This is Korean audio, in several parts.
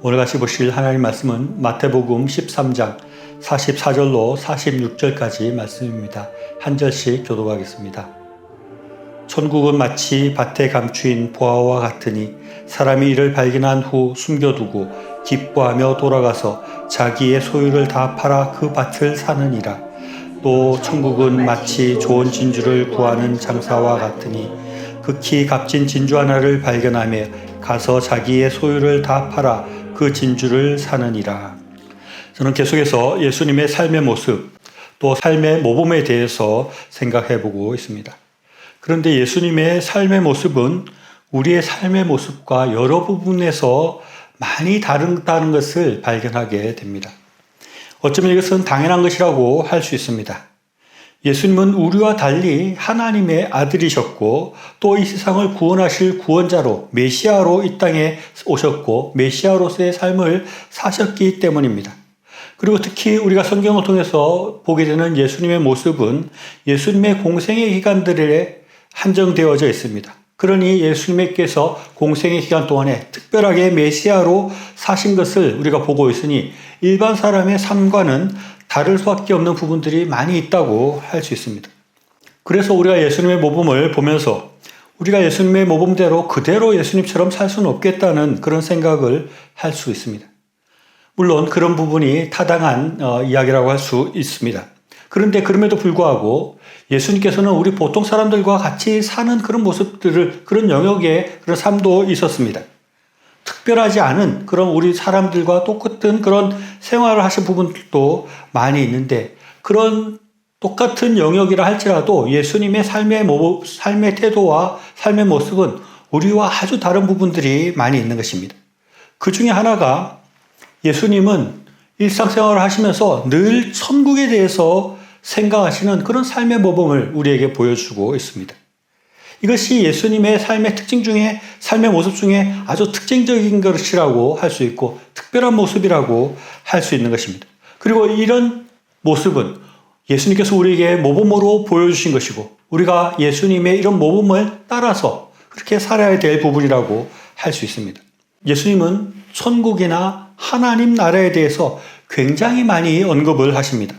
오늘 같이 보실 하나님 말씀은 마태복음 13장 44절로 46절까지 말씀입니다. 한 절씩 교독하겠습니다. 천국은 마치 밭에 감추인 보화와 같으니 사람이 이를 발견한 후 숨겨두고 기뻐하며 돌아가서 자기의 소유를 다 팔아 그 밭을 사느니라. 또 천국은 마치 좋은 진주를 구하는 장사와 같으니 극히 값진 진주 하나를 발견하며 가서 자기의 소유를 다 팔아 그 진주를 사느니라. 저는 계속해서 예수님의 삶의 모습, 또 삶의 모범에 대해서 생각해 보고 있습니다. 그런데 예수님의 삶의 모습은 우리의 삶의 모습과 여러 부분에서 많이 다르다는 것을 발견하게 됩니다. 어쩌면 이것은 당연한 것이라고 할 수 있습니다. 예수님은 우리와 달리 하나님의 아들이셨고 또 이 세상을 구원하실 구원자로 메시아로 이 땅에 오셨고 메시아로서의 삶을 사셨기 때문입니다. 그리고 특히 우리가 성경을 통해서 보게 되는 예수님의 모습은 예수님의 공생의 기간들에 한정되어져 있습니다. 그러니 예수님께서 공생의 기간 동안에 특별하게 메시아로 사신 것을 우리가 보고 있으니 일반 사람의 삶과는 다를 수밖에 없는 부분들이 많이 있다고 할 수 있습니다. 그래서 우리가 예수님의 모범을 보면서 우리가 예수님의 모범대로 그대로 예수님처럼 살 수는 없겠다는 그런 생각을 할 수 있습니다. 물론 그런 부분이 타당한 이야기라고 할 수 있습니다. 그런데 그럼에도 불구하고 예수님께서는 우리 보통 사람들과 같이 사는 그런 모습들을, 그런 영역의 그런 삶도 있었습니다. 특별하지 않은 그런 우리 사람들과 똑같은 그런 생활을 하신 부분들도 많이 있는데, 그런 똑같은 영역이라 할지라도 예수님의 삶의 태도와 삶의 모습은 우리와 아주 다른 부분들이 많이 있는 것입니다. 그 중에 하나가 예수님은 일상생활을 하시면서 늘 천국에 대해서 생각하시는 그런 삶의 모범을 우리에게 보여주고 있습니다. 이것이 예수님의 삶의 특징 중에, 삶의 모습 중에 아주 특징적인 것이라고 할 수 있고 특별한 모습이라고 할 수 있는 것입니다. 그리고 이런 모습은 예수님께서 우리에게 모범으로 보여주신 것이고 우리가 예수님의 이런 모범을 따라서 그렇게 살아야 될 부분이라고 할 수 있습니다. 예수님은 천국이나 하나님 나라에 대해서 굉장히 많이 언급을 하십니다.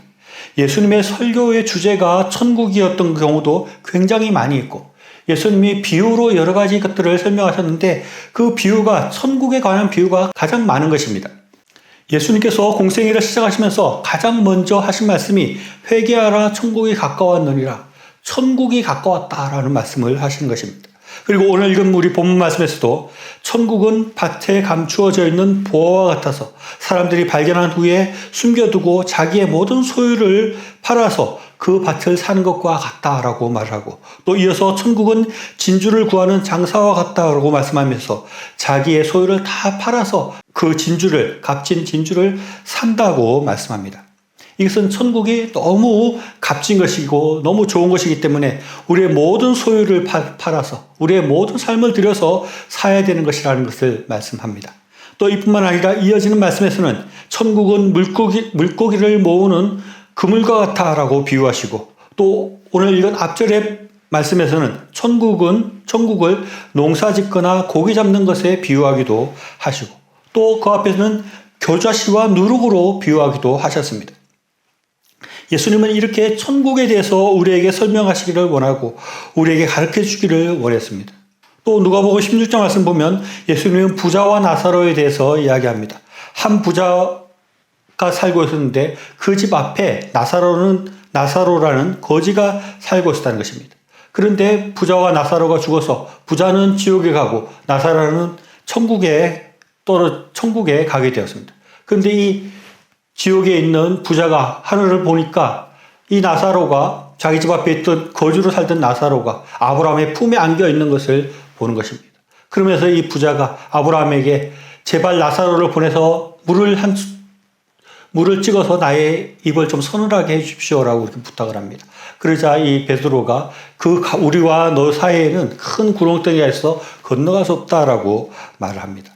예수님의 설교의 주제가 천국이었던 경우도 굉장히 많이 있고 예수님이 비유로 여러 가지 것들을 설명하셨는데 그 비유가 천국에 관한 비유가 가장 많은 것입니다. 예수님께서 공생애를 시작하시면서 가장 먼저 하신 말씀이 회개하라 천국이 가까웠느니라, 천국이 가까웠다라는 말씀을 하시는 것입니다. 그리고 오늘 읽은 우리 본문 말씀에서도 천국은 밭에 감추어져 있는 보화와 같아서 사람들이 발견한 후에 숨겨두고 자기의 모든 소유를 팔아서 그 밭을 사는 것과 같다라고 말하고, 또 이어서 천국은 진주를 구하는 장사와 같다라고 말씀하면서 자기의 소유를 다 팔아서 그 진주를, 값진 진주를 산다고 말씀합니다. 이것은 천국이 너무 값진 것이고 너무 좋은 것이기 때문에 우리의 모든 소유를 팔아서 우리의 모든 삶을 들여서 사야 되는 것이라는 것을 말씀합니다. 또 이뿐만 아니라 이어지는 말씀에서는 천국은 물고기를 모으는 그물과 같다라고 비유하시고, 또 오늘 읽은 앞절의 말씀에서는 천국을 농사 짓거나 고기 잡는 것에 비유하기도 하시고, 또 그 앞에서는 겨자씨와 누룩으로 비유하기도 하셨습니다. 예수님은 이렇게 천국에 대해서 우리에게 설명하시기를 원하고 우리에게 가르쳐 주기를 원했습니다. 또 누가복음 16장 말씀 보면 예수님은 부자와 나사로에 대해서 이야기합니다. 한 부자가 살고 있었는데 그 집 앞에 나사로라는 거지가 살고 있었다는 것입니다. 그런데 부자와 나사로가 죽어서 부자는 지옥에 가고 나사로는 천국에 가게 되었습니다. 그런데 이 지옥에 있는 부자가 하늘을 보니까 이 나사로가, 자기 집 앞에 있던 거주로 살던 나사로가 아브라함의 품에 안겨 있는 것을 보는 것입니다. 그러면서 이 부자가 아브라함에게 제발 나사로를 보내서 물을 찍어서 나의 입을 좀 서늘하게 해 주십시오라고 이렇게 부탁을 합니다. 그러자 이 베드로가 우리와 너 사이에는 큰 구렁텅이가 있어 건너갈 수 없다라고 말을 합니다.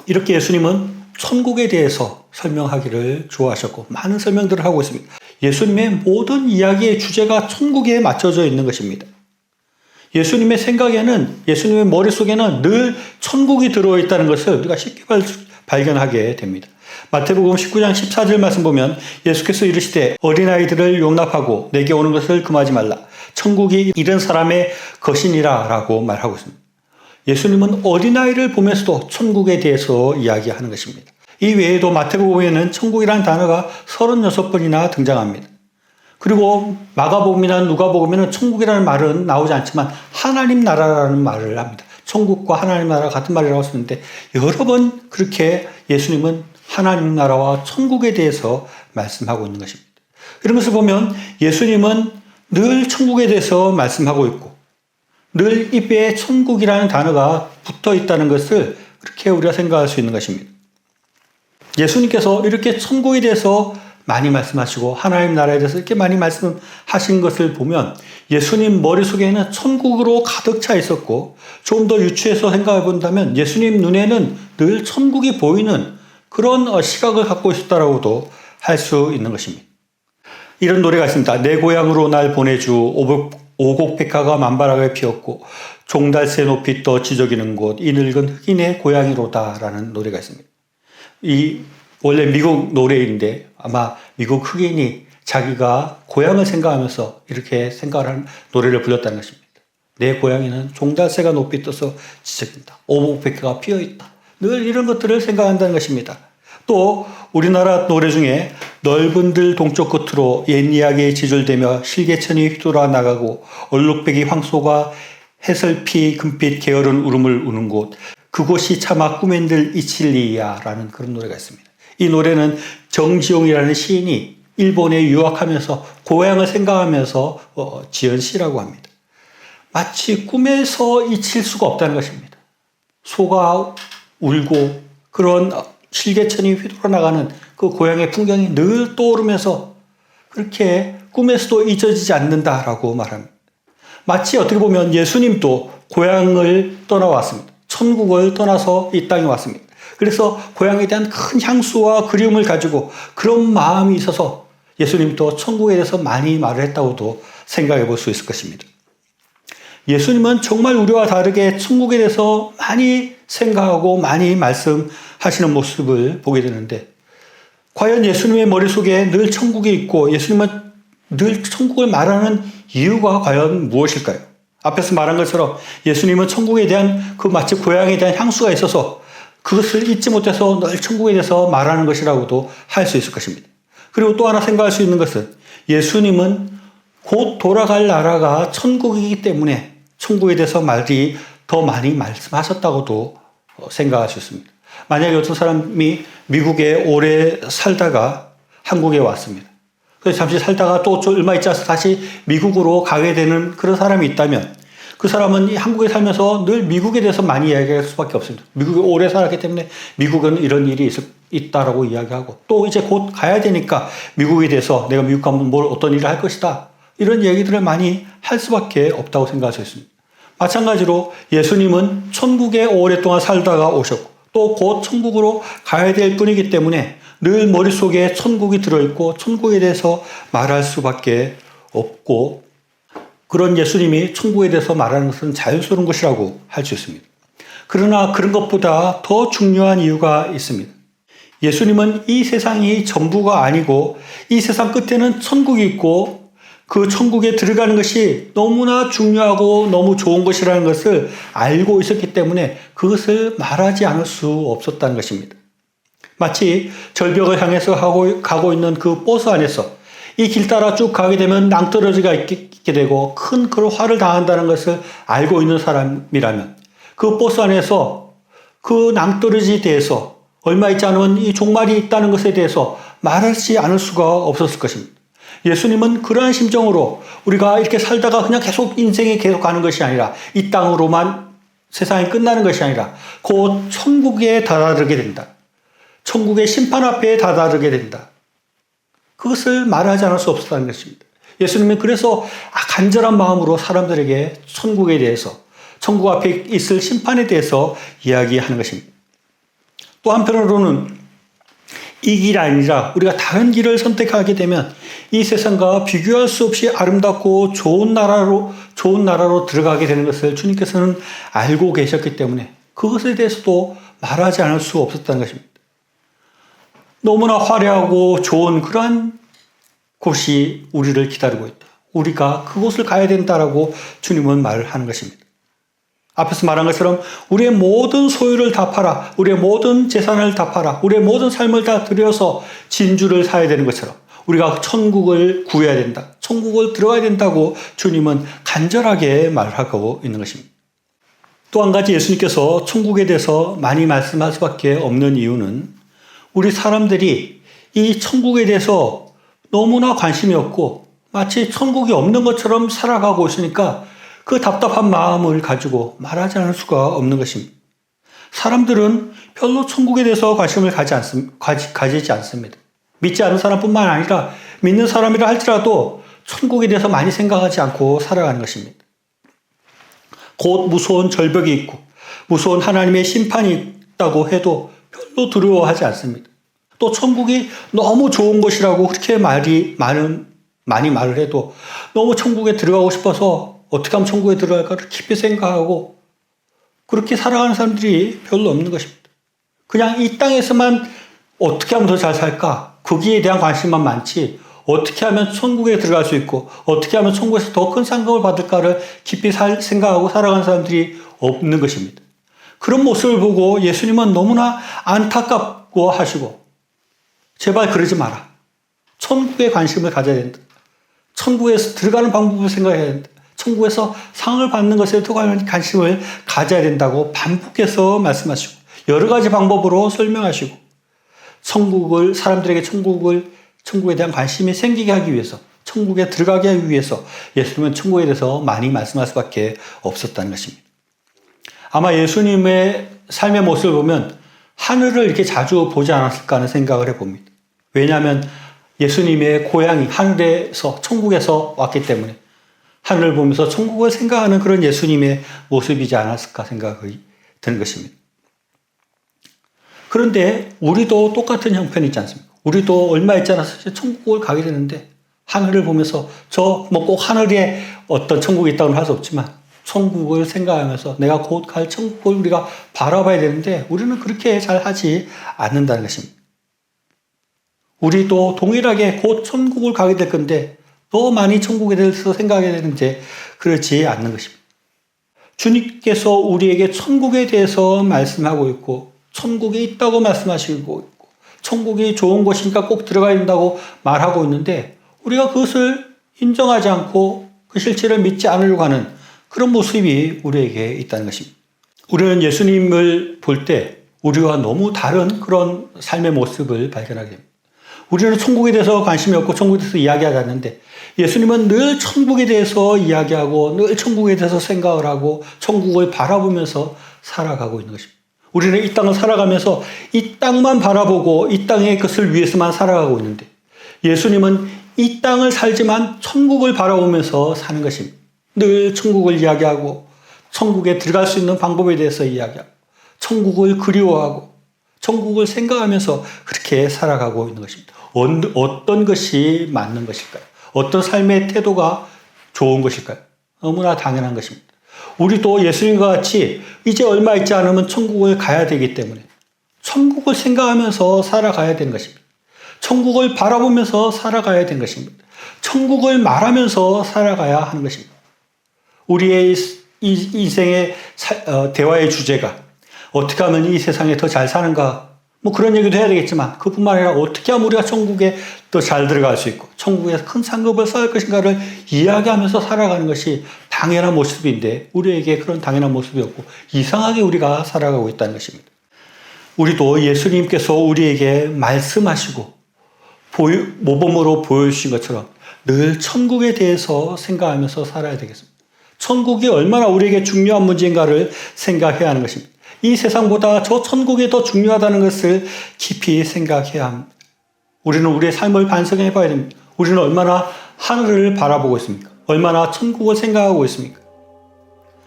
이렇게 예수님은 천국에 대해서 설명하기를 좋아하셨고 많은 설명들을 하고 있습니다. 예수님의 모든 이야기의 주제가 천국에 맞춰져 있는 것입니다. 예수님의 생각에는, 예수님의 머릿속에는 늘 천국이 들어있다는 것을 우리가 쉽게 발견하게 됩니다. 마태복음 19장 14절 말씀 보면 예수께서 이르시되 어린아이들을 용납하고 내게 오는 것을 금하지 말라. 천국이 이런 사람의 것이니라 라고 말하고 있습니다. 예수님은 어린아이를 보면서도 천국에 대해서 이야기하는 것입니다. 이 외에도 마태복음에는 천국이라는 단어가 36번이나 등장합니다. 그리고 마가복음이나 누가복음에는 천국이라는 말은 나오지 않지만 하나님 나라라는 말을 합니다. 천국과 하나님 나라가 같은 말이라고 쓰는데 여러 번 그렇게 예수님은 하나님 나라와 천국에 대해서 말씀하고 있는 것입니다. 이런 것을 보면 예수님은 늘 천국에 대해서 말씀하고 있고 늘 입에 천국이라는 단어가 붙어 있다는 것을 그렇게 우리가 생각할 수 있는 것입니다. 예수님께서 이렇게 천국에 대해서 많이 말씀하시고 하나님 나라에 대해서 이렇게 많이 말씀하신 것을 보면 예수님 머릿속에는 천국으로 가득 차 있었고 좀 더 유추해서 생각해 본다면 예수님 눈에는 늘 천국이 보이는 그런 시각을 갖고 있었다라고도 할 수 있는 것입니다. 이런 노래가 있습니다. 내 고향으로 날 보내주 오곡백화가 만발하게 피었고 종달새 높이 떠 지저귀는 곳 이 늙은 흑인의 고향이로다 라는 노래가 있습니다. 이 원래 미국 노래인데 아마 미국 흑인이 자기가 고향을 생각하면서 이렇게 생각을 하는 노래를 불렀다는 것입니다. 내 고향에는 종달새가 높이 떠서 지저귀다. 오곡백화가 피어있다. 늘 이런 것들을 생각한다는 것입니다. 또 우리나라 노래 중에 넓은 들 동쪽 끝으로 옛 이야기에 지줄대며 실개천이 휘돌아 나가고 얼룩배기 황소가 해설피 금빛 게으른 울음을 우는 곳 그곳이 차마 꿈엔들 이칠리야 라는 그런 노래가 있습니다. 이 노래는 정지용이라는 시인이 일본에 유학하면서 고향을 생각하면서 지은 시라고 합니다. 마치 꿈에서 잊힐 수가 없다는 것입니다. 소가 울고 그런 실개천이 휘돌아 나가는 그 고향의 풍경이 늘 떠오르면서 그렇게 꿈에서도 잊어지지 않는다라고 말합니다. 마치 어떻게 보면 예수님도 고향을 떠나왔습니다. 천국을 떠나서 이 땅에 왔습니다. 그래서 고향에 대한 큰 향수와 그리움을 가지고 그런 마음이 있어서 예수님도 천국에 대해서 많이 말을 했다고도 생각해 볼 수 있을 것입니다. 예수님은 정말 우리와 다르게 천국에 대해서 많이 생각하고 많이 말씀하시는 모습을 보게 되는데 과연 예수님의 머릿속에 늘 천국이 있고 예수님은 늘 천국을 말하는 이유가 과연 무엇일까요? 앞에서 말한 것처럼 예수님은 천국에 대한 그 마치 고향에 대한 향수가 있어서 그것을 잊지 못해서 늘 천국에 대해서 말하는 것이라고도 할 수 있을 것입니다. 그리고 또 하나 생각할 수 있는 것은 예수님은 곧 돌아갈 나라가 천국이기 때문에 천국에 대해서 말이 더 많이 말씀하셨다고도 생각할 수 있습니다. 만약에 어떤 사람이 미국에 오래 살다가 한국에 왔습니다. 그래서 잠시 살다가 또 얼마 있지 않아서 다시 미국으로 가게 되는 그런 사람이 있다면 그 사람은 한국에 살면서 늘 미국에 대해서 많이 이야기할 수밖에 없습니다. 미국에 오래 살았기 때문에 미국은 이런 일이 있다라고 이야기하고 또 이제 곧 가야 되니까 미국에 대해서 내가 미국 가면 어떤 일을 할 것이다. 이런 얘기들을 많이 할 수밖에 없다고 생각할 수 있습니다. 마찬가지로 예수님은 천국에 오랫동안 살다가 오셨고 또 곧 천국으로 가야 될 뿐이기 때문에 늘 머릿속에 천국이 들어있고 천국에 대해서 말할 수밖에 없고 그런 예수님이 천국에 대해서 말하는 것은 자연스러운 것이라고 할 수 있습니다. 그러나 그런 것보다 더 중요한 이유가 있습니다. 예수님은 이 세상이 전부가 아니고 이 세상 끝에는 천국이 있고 그 천국에 들어가는 것이 너무나 중요하고 너무 좋은 것이라는 것을 알고 있었기 때문에 그것을 말하지 않을 수 없었다는 것입니다. 마치 절벽을 향해서 가고 있는 그 버스 안에서 이 길 따라 쭉 가게 되면 낭떠러지가 있게 되고 큰 그런 화를 당한다는 것을 알고 있는 사람이라면 그 버스 안에서 그 낭떠러지에 대해서 얼마 있지 않으면 이 종말이 있다는 것에 대해서 말하지 않을 수가 없었을 것입니다. 예수님은 그러한 심정으로 우리가 이렇게 살다가 그냥 계속 인생에 계속 가는 것이 아니라 이 땅으로만 세상이 끝나는 것이 아니라 곧 천국에 다다르게 된다. 천국의 심판 앞에 다다르게 된다. 그것을 말하지 않을 수 없었다는 것입니다. 예수님은 그래서 간절한 마음으로 사람들에게 천국에 대해서 천국 앞에 있을 심판에 대해서 이야기하는 것입니다. 또 한편으로는 이 길이 아니라 우리가 다른 길을 선택하게 되면 이 세상과 비교할 수 없이 아름답고 좋은 나라로 들어가게 되는 것을 주님께서는 알고 계셨기 때문에 그것에 대해서도 말하지 않을 수 없었다는 것입니다. 너무나 화려하고 좋은 그러한 곳이 우리를 기다리고 있다. 우리가 그곳을 가야 된다라고 주님은 말을 하는 것입니다. 앞에서 말한 것처럼 우리의 모든 소유를 다 팔아, 우리의 모든 재산을 다 팔아, 우리의 모든 삶을 다 들여서 진주를 사야 되는 것처럼 우리가 천국을 구해야 된다. 천국을 들어가야 된다고 주님은 간절하게 말하고 있는 것입니다. 또 한 가지 예수님께서 천국에 대해서 많이 말씀할 수밖에 없는 이유는 우리 사람들이 이 천국에 대해서 너무나 관심이 없고 마치 천국이 없는 것처럼 살아가고 있으니까 그 답답한 마음을 가지고 말하지 않을 수가 없는 것입니다. 사람들은 별로 천국에 대해서 관심을 가지지 않습니다. 믿지 않는 사람뿐만 아니라 믿는 사람이라 할지라도 천국에 대해서 많이 생각하지 않고 살아가는 것입니다. 곧 무서운 절벽이 있고 무서운 하나님의 심판이 있다고 해도 별로 두려워하지 않습니다. 또 천국이 너무 좋은 곳이라고 그렇게 많이 말을 해도 너무 천국에 들어가고 싶어서 어떻게 하면 천국에 들어갈까를 깊이 생각하고 그렇게 살아가는 사람들이 별로 없는 것입니다. 그냥 이 땅에서만 어떻게 하면 더 잘 살까? 거기에 대한 관심만 많지 어떻게 하면 천국에 들어갈 수 있고 어떻게 하면 천국에서 더 큰 상급을 받을까를 깊이 생각하고 살아가는 사람들이 없는 것입니다. 그런 모습을 보고 예수님은 너무나 안타깝고 하시고 제발 그러지 마라. 천국에 관심을 가져야 된다. 천국에서 들어가는 방법을 생각해야 된다. 천국에서 상을 받는 것에 더 관심을 가져야 된다고 반복해서 말씀하시고 여러 가지 방법으로 설명하시고 사람들에게 천국에 대한 관심이 생기게 하기 위해서 천국에 들어가게 하기 위해서 예수님은 천국에 대해서 많이 말씀할 수밖에 없었다는 것입니다. 아마 예수님의 삶의 모습을 보면 하늘을 이렇게 자주 보지 않았을까 하는 생각을 해봅니다. 왜냐하면 예수님의 고향이 하늘에서 천국에서 왔기 때문에 하늘을 보면서 천국을 생각하는 그런 예수님의 모습이지 않았을까 생각이 드는 것입니다. 그런데 우리도 똑같은 형편이 있지 않습니까? 우리도 얼마 있지 않아서 천국을 가게 되는데 하늘을 보면서 꼭 하늘에 어떤 천국이 있다고는 할 수 없지만 천국을 생각하면서 내가 곧 갈 천국을 우리가 바라봐야 되는데 우리는 그렇게 잘 하지 않는다는 것입니다. 우리도 동일하게 곧 천국을 가게 될 건데 더 많이 천국에 대해서 생각해야 되는데 그렇지 않는 것입니다. 주님께서 우리에게 천국에 대해서 말씀하고 있고 천국이 있다고 말씀하시고 있고 천국이 좋은 곳이니까 꼭 들어가야 된다고 말하고 있는데 우리가 그것을 인정하지 않고 그 실체를 믿지 않으려고 하는 그런 모습이 우리에게 있다는 것입니다. 우리는 예수님을 볼 때 우리와 너무 다른 그런 삶의 모습을 발견하게 됩니다. 우리는 천국에 대해서 관심이 없고 천국에 대해서 이야기하지 않는데 예수님은 늘 천국에 대해서 이야기하고 늘 천국에 대해서 생각을 하고 천국을 바라보면서 살아가고 있는 것입니다. 우리는 이 땅을 살아가면서 이 땅만 바라보고 이 땅의 것을 위해서만 살아가고 있는데 예수님은 이 땅을 살지만 천국을 바라보면서 사는 것입니다. 늘 천국을 이야기하고 천국에 들어갈 수 있는 방법에 대해서 이야기하고 천국을 그리워하고 천국을 생각하면서 그렇게 살아가고 있는 것입니다. 어떤 것이 맞는 것일까요? 어떤 삶의 태도가 좋은 것일까요? 너무나 당연한 것입니다. 우리도 예수님과 같이 이제 얼마 있지 않으면 천국을 가야 되기 때문에 천국을 생각하면서 살아가야 되는 것입니다. 천국을 바라보면서 살아가야 되는 것입니다. 천국을 말하면서 살아가야 하는 것입니다. 우리의 이 인생의 대화의 주제가 어떻게 하면 이 세상에 더 잘 사는가 그런 얘기도 해야 되겠지만 그뿐만 아니라 어떻게 하면 우리가 천국에 더 잘 들어갈 수 있고 천국에서 큰 상급을 쌓을 것인가를 이야기하면서 살아가는 것이 당연한 모습인데 우리에게 그런 당연한 모습이 없고 이상하게 우리가 살아가고 있다는 것입니다. 우리도 예수님께서 우리에게 말씀하시고 모범으로 보여주신 것처럼 늘 천국에 대해서 생각하면서 살아야 되겠습니다. 천국이 얼마나 우리에게 중요한 문제인가를 생각해야 하는 것입니다. 이 세상보다 저 천국이 더 중요하다는 것을 깊이 생각해야 합니다. 우리는 우리의 삶을 반성해 봐야 됩니다. 우리는 얼마나 하늘을 바라보고 있습니까? 얼마나 천국을 생각하고 있습니까?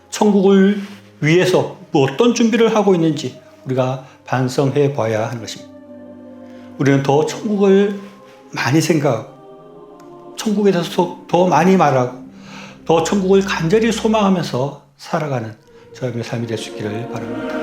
천국을 위해서 어떤 준비를 하고 있는지 우리가 반성해 봐야 하는 것입니다. 우리는 더 천국을 많이 생각하고 천국에 대해서 더 많이 말하고 더 천국을 간절히 소망하면서 살아가는 저희의 삶이 될 수 있기를 바랍니다.